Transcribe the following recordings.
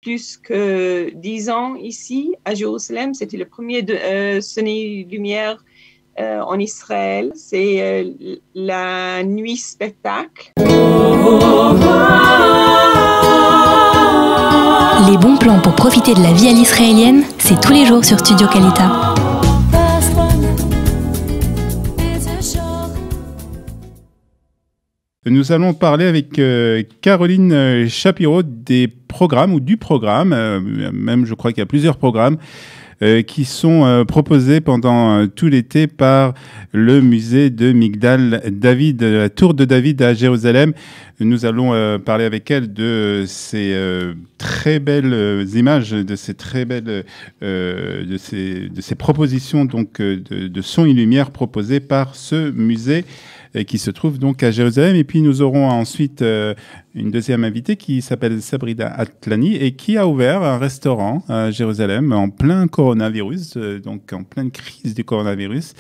plus que 10 ans ici à Jérusalem. C'était le premier Sonné-Lumière en Israël. C'est la nuit spectacle. Les bons plans pour profiter de la vie à l'israélienne, c'est tous les jours sur Studio Kalita. Nous allons parler avec Caroline Shapiro des programmes ou du programme, même je crois qu'il y a plusieurs programmes qui sont proposés pendant tout l'été par le musée de Migdal David, la tour de David à Jérusalem. Nous allons parler avec elle de ces très belles images, de ces très belles, de ces propositions donc de son et lumière proposées par ce musée qui se trouve donc à Jérusalem. Et puis nous aurons ensuite une deuxième invitée qui s'appelle Sabrina Atlani et qui a ouvert un restaurant à Jérusalem en plein coronavirus, donc en pleine crise du coronavirus,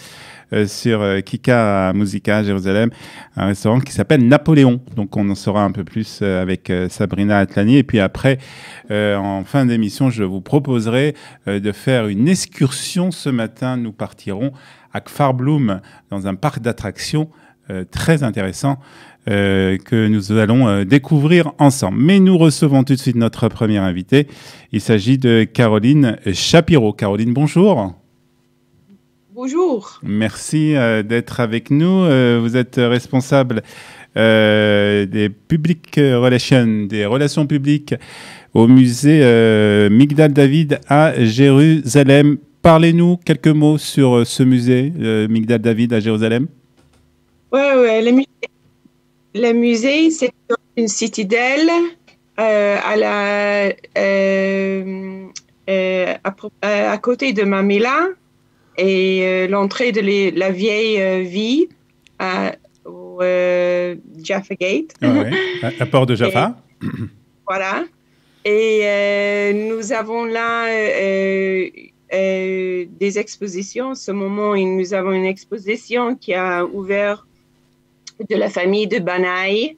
sur Kika Musica à Jérusalem, un restaurant qui s'appelle Napoléon. Donc on en saura un peu plus avec Sabrina Atlani. Et puis après, en fin d'émission, je vous proposerai de faire une excursion. Ce matin, nous partirons à Kfar Bloum, dans un parc d'attractions très intéressant que nous allons découvrir ensemble. Mais nous recevons tout de suite notre première invitée. Il s'agit de Caroline Shapiro. Caroline, bonjour. Bonjour. Merci d'être avec nous. Vous êtes responsable des relations publiques au musée Migdal David à Jérusalem. Parlez-nous quelques mots sur ce musée Migdal David à Jérusalem. Ouais, le musée, c'est une citadelle à côté de Mamela et l'entrée de la vieille ville au Jaffa Gate. Ouais, à Port de Jaffa. Voilà. Et nous avons là des expositions. En ce moment, nous avons une exposition qui a ouvert de la famille de Banaï,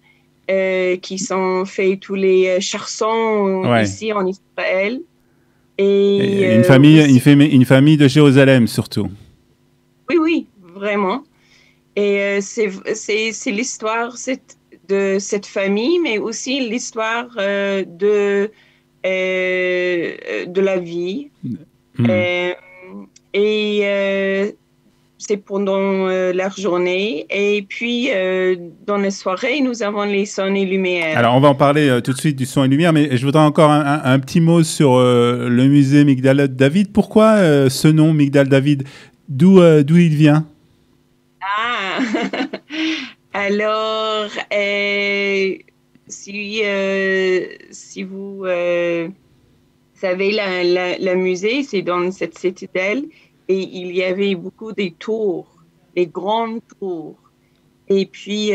qui sont faits tous les charsons ici en Israël. Et une famille de Jérusalem surtout. Oui, vraiment. Et c'est l'histoire de cette famille, mais aussi l'histoire de la vie. C'est pendant la journée. Et puis, dans les soirées, nous avons les sons et lumières. Alors, on va en parler tout de suite du son et lumière, mais je voudrais encore un petit mot sur le musée Migdal David. Pourquoi ce nom, Migdal David? D'où il vient? Alors, si vous savez, le musée, c'est dans cette citadelle. Et il y avait beaucoup de tours, des grandes tours. Et puis,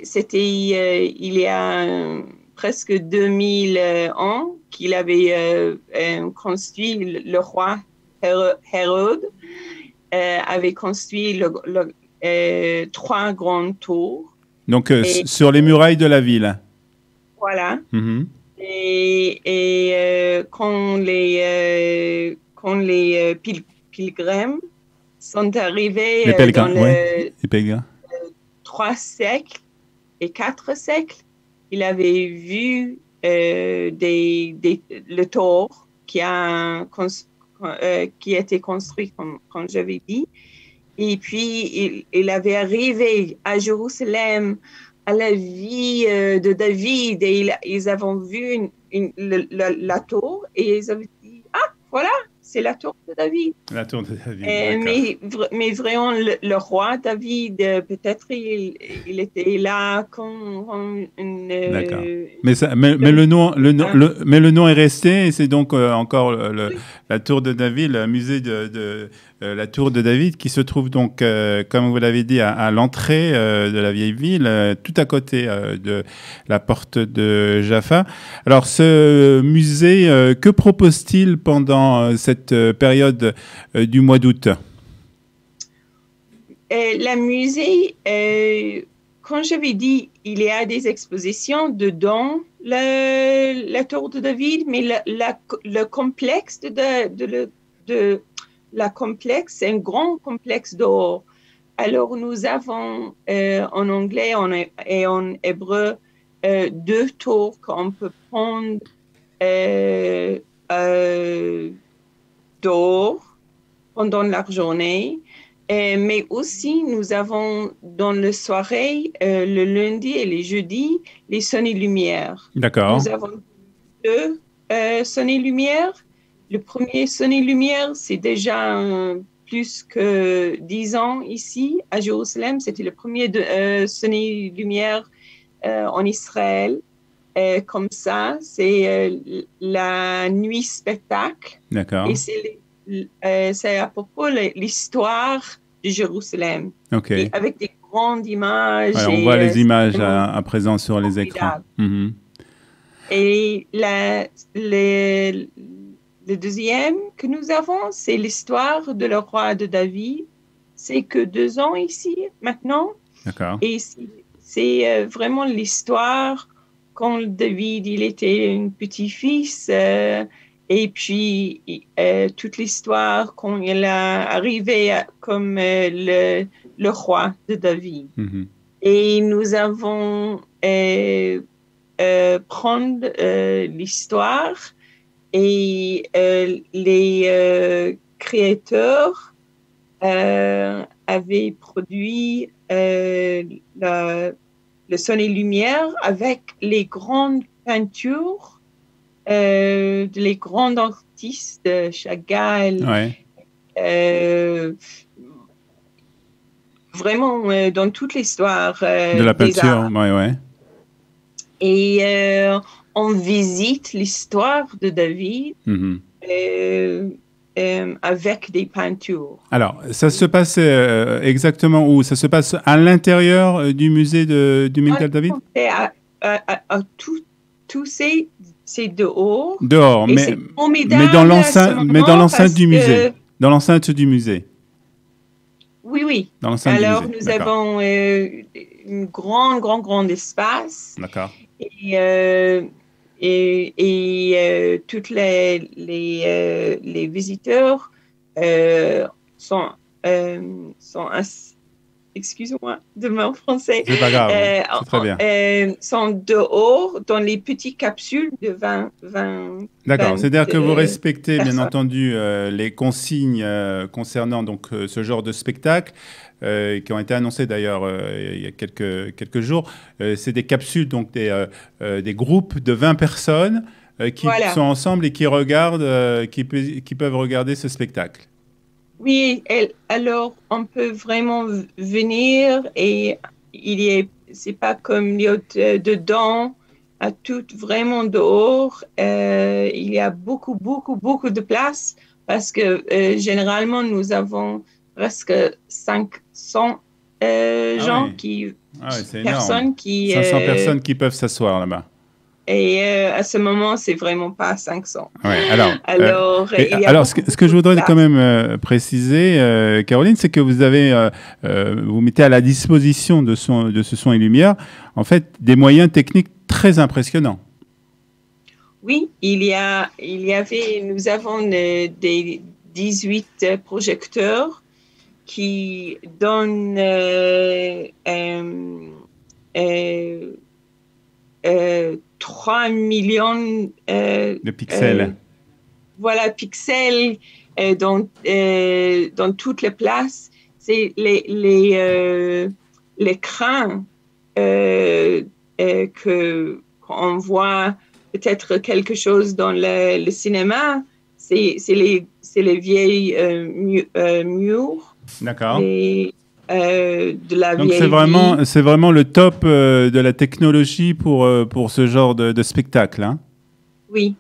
c'était il y a presque 2000 ans qu'il avait construit, le roi Hérode avait construit 3 grandes tours. Donc, sur les murailles de la ville. Voilà. Mm-hmm. Et quand les pilgrims sont arrivés les pèlerins, dans les pèlerins. 3 siècles et 4 siècles. Il avait vu le tour qui a été construit, comme j'avais dit. Et puis, il avait arrivé à Jérusalem, à la vie de David, et ils avaient vu la tour, et ils avaient dit, voilà, c'est la tour de David. La tour de David, mais vraiment, le roi David, peut-être il était là comme une... D'accord. Mais le nom est resté, et c'est donc encore la tour de David, le musée de la tour de David, qui se trouve donc, comme vous l'avez dit, à l'entrée de la vieille ville, tout à côté de la porte de Jaffa. Alors, ce musée, que propose-t-il pendant cette période du mois d'août? Le musée, comme j'avais dit, il y a des expositions dedans la tour de David, mais le complexe la complexe, c'est un grand complexe dehors. Alors, nous avons en anglais et en hébreu deux tours qu'on peut prendre dehors pendant la journée. Mais aussi, nous avons dans la soirée, le lundi et les jeudis, les sonnées-lumières. D'accord. Nous avons deux sonnées-lumières. Le premier sonné-lumière, c'est déjà plus que 10 ans ici à Jérusalem. C'était le premier sonné-lumière en Israël. Comme ça, c'est la nuit spectacle. D'accord. Et c'est à propos de l'histoire de Jérusalem. Ok. Et avec des grandes images. Ouais, on voit les images à présent sur les écrans. Mm-hmm. Et le deuxième que nous avons, c'est l'histoire de le roi de David. C'est que 2 ans ici, maintenant. D'accord. Et c'est vraiment l'histoire quand David, il était un petit-fils. Et puis, toute l'histoire quand il est arrivé comme le roi de David. Mm-hmm. Et nous avons prendre l'histoire et les créateurs avaient produit le son et lumière avec les grandes peintures les grands artistes, Chagall, vraiment dans toute l'histoire de la peinture, ouais. Et on visite l'histoire de David avec des peintures. Alors, ça se passe exactement où? Ça se passe à l'intérieur du musée du Migdal David? Tout c'est dehors. Dehors, mais dans l'enceinte du musée. Dans l'enceinte du musée. Oui. Dans l'enceinte du musée. Nous avons un grand espace. D'accord. Et tous les visiteurs sont excusez-moi de mon français. C'est pas grave, c'est très bien. Sont dehors dans les petites capsules de 20. D'accord, c'est-à-dire que vous respectez bien entendu les consignes concernant donc ce genre de spectacle qui ont été annoncées d'ailleurs il y a quelques jours. C'est des capsules, donc des groupes de 20 personnes qui sont ensemble et qui regardent, qui peuvent regarder ce spectacle. Oui, alors on peut vraiment venir et c'est pas comme dedans, à tout vraiment dehors. Il y a beaucoup de place parce que généralement nous avons presque 500 gens personnes qui 500 personnes qui peuvent s'asseoir là-bas. Et à ce moment, c'est vraiment pas 500. Ouais, alors ce que je voudrais quand même préciser, Caroline, c'est que vous mettez à la disposition de ce son et lumière, en fait, des moyens techniques très impressionnants. Oui, nous avons des 18 projecteurs qui donnent 3 millions de pixels. Pixels dans toutes les places. C'est l'écran qu'on voit peut-être quelque chose dans le cinéma. C'est les vieilles murs. D'accord. Donc c'est vraiment le top de la technologie pour ce genre de spectacle. Hein? Oui,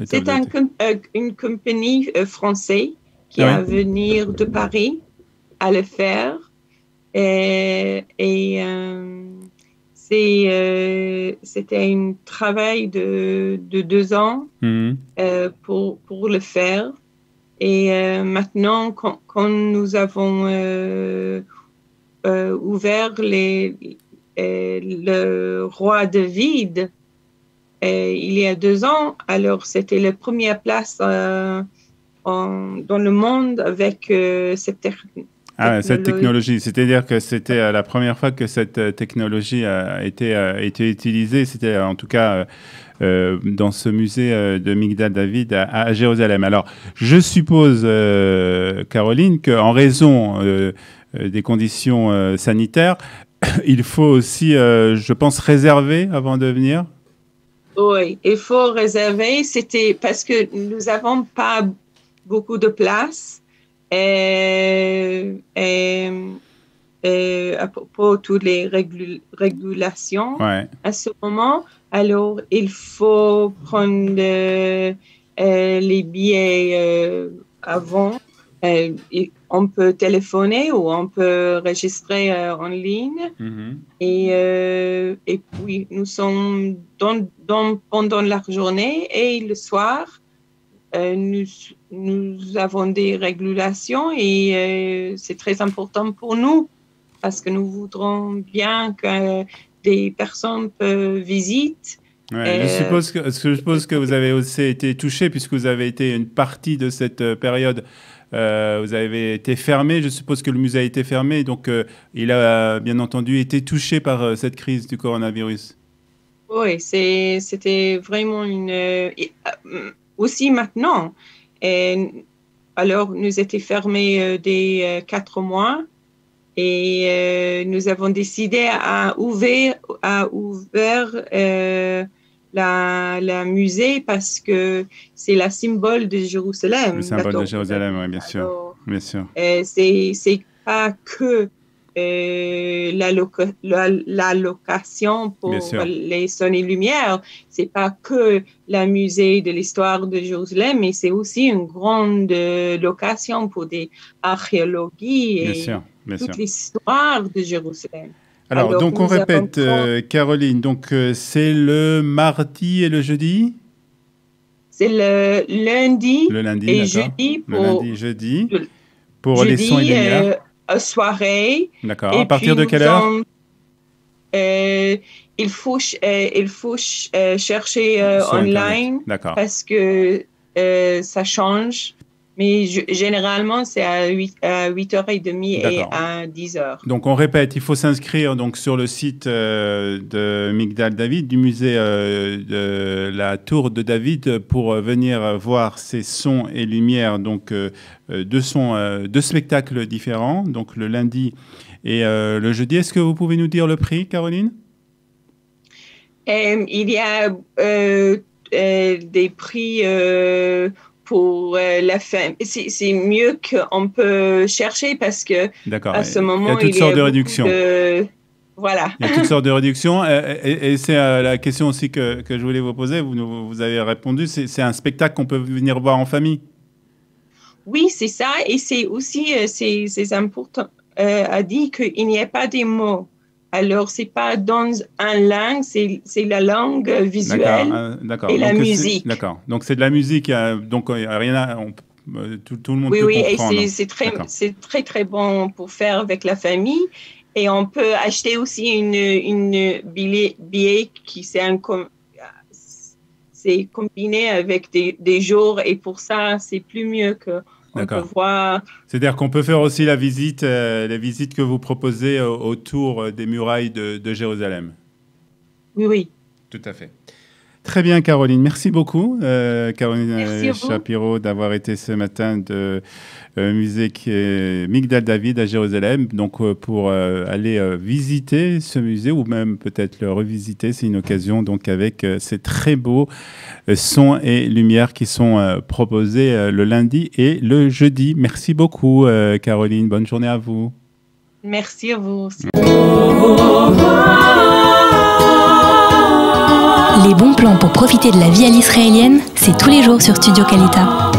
c'est une compagnie française qui a venir de Paris à le faire c'était un travail de 2 ans pour le faire et maintenant quand nous avons ouvert le roi David, il y a 2 ans. Alors, c'était la première place dans le monde avec cette technologie. C'est-à-dire que c'était la première fois que cette technologie a été utilisée. C'était en tout cas dans ce musée de Migdal David à Jérusalem. Alors, je suppose, Caroline, qu'en raison des conditions sanitaires, il faut aussi, je pense, réserver avant de venir. Oui, il faut réserver. C'était parce que nous n'avons pas beaucoup de place. À propos de toutes les régulations à ce moment. Alors, il faut prendre les billets avant. On peut téléphoner ou on peut enregistrer en ligne. Et puis, nous sommes pendant la journée et le soir. Nous avons des régulations et c'est très important pour nous parce que nous voudrons bien que des personnes visitent. Je suppose que vous avez aussi été touché puisque vous avez été une partie de cette période. Vous avez été fermé. Je suppose que le musée a été fermé. Donc, il a bien entendu été touché par cette crise du coronavirus. Oui, c'était vraiment aussi maintenant. Alors, nous étions fermés des 4 mois et nous avons décidé à ouvrir la musée parce que c'est le symbole de Jérusalem. Le symbole de Jérusalem, oui, bien sûr. Alors, bien sûr. C'est pas que la location pour les sons et lumières, c'est pas que la musée de l'histoire de Jérusalem, mais c'est aussi une grande location pour des archéologies et toute l'histoire de Jérusalem. Alors donc on répète, Caroline, donc c'est le mardi et le jeudi? C'est le lundi et jeudi pour les sons et lumières. Soirée. D'accord. À partir de quelle heure? Il faut chercher online parce que ça change. Mais généralement, c'est à 8h30 et à 10h. Donc, on répète, il faut s'inscrire donc, sur le site de Migdal David, du musée de la Tour de David, pour venir voir ces sons et lumières, donc deux spectacles différents, donc le lundi et le jeudi. Est-ce que vous pouvez nous dire le prix, Caroline? Il y a des prix... pour la fin. C'est mieux qu'on peut chercher parce que à ce moment, il y a toutes sortes de réductions. Voilà. Il y a toutes sortes de réductions. Et c'est la question aussi que je voulais vous poser. Vous avez répondu. C'est un spectacle qu'on peut venir voir en famille. Oui, c'est ça. Et c'est aussi c'est important à dire qu'il n'y a pas des mots. Alors, ce n'est pas dans une langue, c'est la langue visuelle et la musique. D'accord. Donc, c'est de la musique, donc rien tout le monde peut comprendre. Oui, et c'est très, très bon pour faire avec la famille. Et on peut acheter aussi une billet qui c'est combiné avec des jours. Et pour ça, c'est plus mieux que... C'est-à-dire qu'on peut faire aussi les visites que vous proposez autour des murailles de Jérusalem. Oui. Tout à fait. Très bien, Caroline. Merci beaucoup, Caroline Shapiro, d'avoir été ce matin de musée Migdal David à Jérusalem. Donc, pour aller visiter ce musée ou même peut-être le revisiter, c'est une occasion donc avec ces très beaux sons et lumières qui sont proposés le lundi et le jeudi. Merci beaucoup, Caroline. Bonne journée à vous. Merci à vous aussi. Les bons plans pour profiter de la vie à l'israélienne, c'est tous les jours sur Studio Kalita.